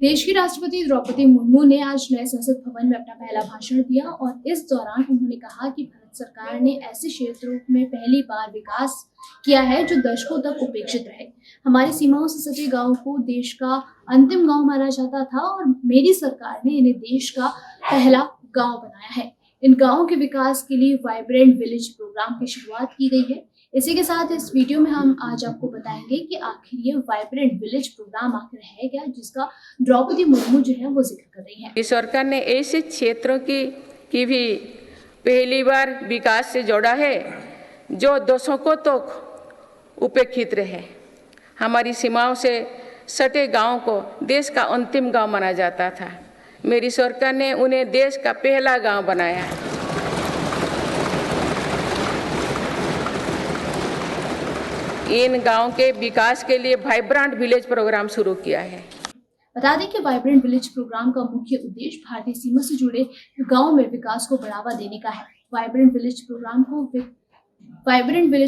देश की राष्ट्रपति द्रौपदी मुर्मू ने आज नए संसद भवन में अपना पहला भाषण दिया और इस दौरान उन्होंने कहा कि भारत सरकार ने ऐसे क्षेत्रों में पहली बार विकास किया है जो दशकों तक उपेक्षित रहे। हमारी सीमाओं से सटे गांव को देश का अंतिम गांव माना जाता था और मेरी सरकार ने इन्हें देश का पहला गांव बनाया है। इन गांवों के विकास के लिए वाइब्रेंट विलेज प्रोग्राम की शुरुआत की गई है। इसी के साथ इस वीडियो में हम आज आपको बताएंगे कि आखिर ये वाइब्रेंट विलेज प्रोग्राम आखिर है क्या, जिसका द्रौपदी मुर्मू जो है वो जिक्र कर रही है। सरकार ने ऐसे क्षेत्रों की भी पहली बार विकास से जोड़ा है जो दशकों तक उपेक्षित रहे। हमारी सीमाओं से सटे गांव को देश का अंतिम गांव माना जाता था। मेरी सरकार ने उन्हें देश का पहला गांव बनाया है। इन गांव के विकास के लिए वाइब्रेंट विलेज प्रोग्राम शुरू किया है। बता दें कि वाइब्रेंट विलेज प्रोग्राम का मुख्य उद्देश्य भारतीय सीमा से जुड़े गांव में विकास को बढ़ावा देने का है। वाइब्रेंट विलेज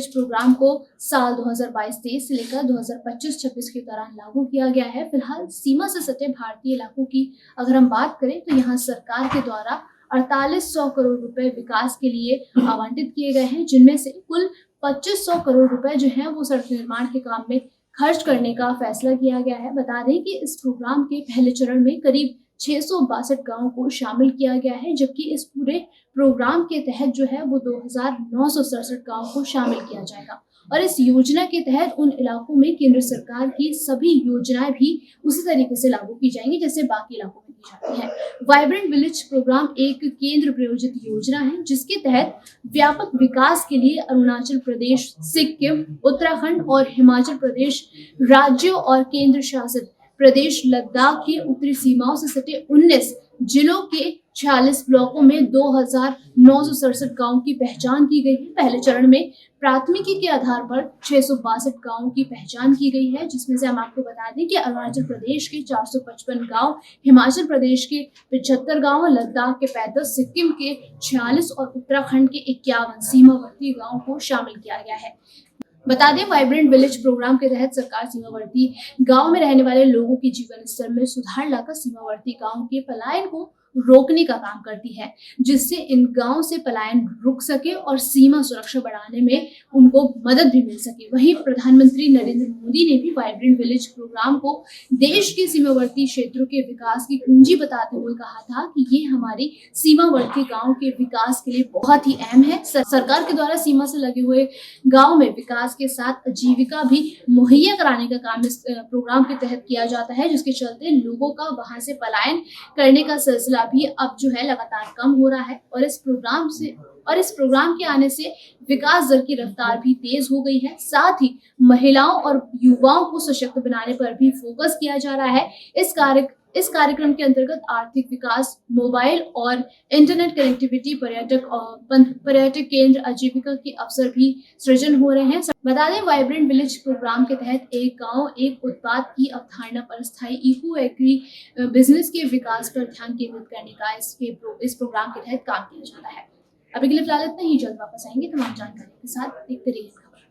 प्रोग्राम को साल 2022-23 से लेकर 2025-26 के दौरान लागू किया गया है। फिलहाल सीमा से सटे भारतीय इलाकों की अगर हम बात करें तो यहाँ सरकार के द्वारा 4800 करोड़ रुपए विकास के लिए आवंटित किए गए हैं, जिनमें से कुल 2500 करोड़ रुपए जो है वो सड़क निर्माण के काम में खर्च करने का फैसला किया गया है। बता दें कि इस प्रोग्राम के पहले चरण में करीब 662 गांवों को शामिल किया गया है, जबकि इस पूरे प्रोग्राम के तहत जो है वो 2967 गांवों को शामिल किया जाएगा। और इस योजना के तहत उन इलाकों में केंद्र सरकार की सभी योजनाएं भी उसी तरीके से लागू की जाएंगी जैसे बाकी इलाकों में की जाती है। वाइब्रेंट विलेज प्रोग्राम एक केंद्र प्रायोजित योजना है जिसके तहत व्यापक विकास के लिए अरुणाचल प्रदेश, सिक्किम, उत्तराखंड और हिमाचल प्रदेश राज्यों और केंद्र शासित प्रदेश लद्दाख की उत्तरी सीमाओं से सटे 19 जिलों के 46 ब्लॉकों में 2967 गांवों की पहचान की गई है। पहले चरण में प्राथमिकी के आधार पर 662 गांवों की पहचान की गई है, जिसमें से हम आपको बता दें कि अरुणाचल प्रदेश के 455 गांव, हिमाचल प्रदेश के 75 गांव, लद्दाख के 35, सिक्किम के 46 और उत्तराखंड के 51 सीमावर्ती गांवों को शामिल किया गया है। बता दें, वाइब्रेंट विलेज प्रोग्राम के तहत सरकार सीमावर्ती गांव में रहने वाले लोगों के जीवन स्तर में सुधार लाकर सीमावर्ती गांव के पलायन को रोकने का काम करती है, जिससे इन गांव से पलायन रुक सके और सीमा सुरक्षा बढ़ाने में उनको मदद भी मिल सके। वहीं प्रधानमंत्री नरेंद्र मोदी ने भी वाइब्रेंट विलेज प्रोग्राम को देश के सीमावर्ती क्षेत्रों के विकास की कुंजी बताते हुए कहा था कि ये हमारी सीमावर्ती गांव के विकास के लिए बहुत ही अहम है। सरकार के द्वारा सीमा से लगे हुए गाँव में विकास के साथ आजीविका भी मुहैया कराने का काम इस प्रोग्राम के तहत किया जाता है, जिसके चलते लोगों का वहां से पलायन करने का सिलसिला भी अब जो है लगातार कम हो रहा है। और इस प्रोग्राम के आने से विकास दर की रफ्तार भी तेज हो गई है। साथ ही महिलाओं और युवाओं को सशक्त बनाने पर भी फोकस किया जा रहा है। इस कार्यक्रम के अंतर्गत आर्थिक विकास, मोबाइल और इंटरनेट कनेक्टिविटी, पर्यटक केंद्र, आजीविका के अवसर भी सृजन हो रहे हैं। बता दें, वाइब्रेंट विलेज प्रोग्राम के तहत एक गांव एक उत्पाद की अवधारणा पर स्थायी इको एग्री बिजनेस के विकास पर ध्यान केंद्रित करने का इस प्रोग्राम के तहत काम किया जाता है। अभी के लिए फिलहाल इतना ही। जल्द वापस आएंगे तमाम जानकारी के साथ। देखते रहिए।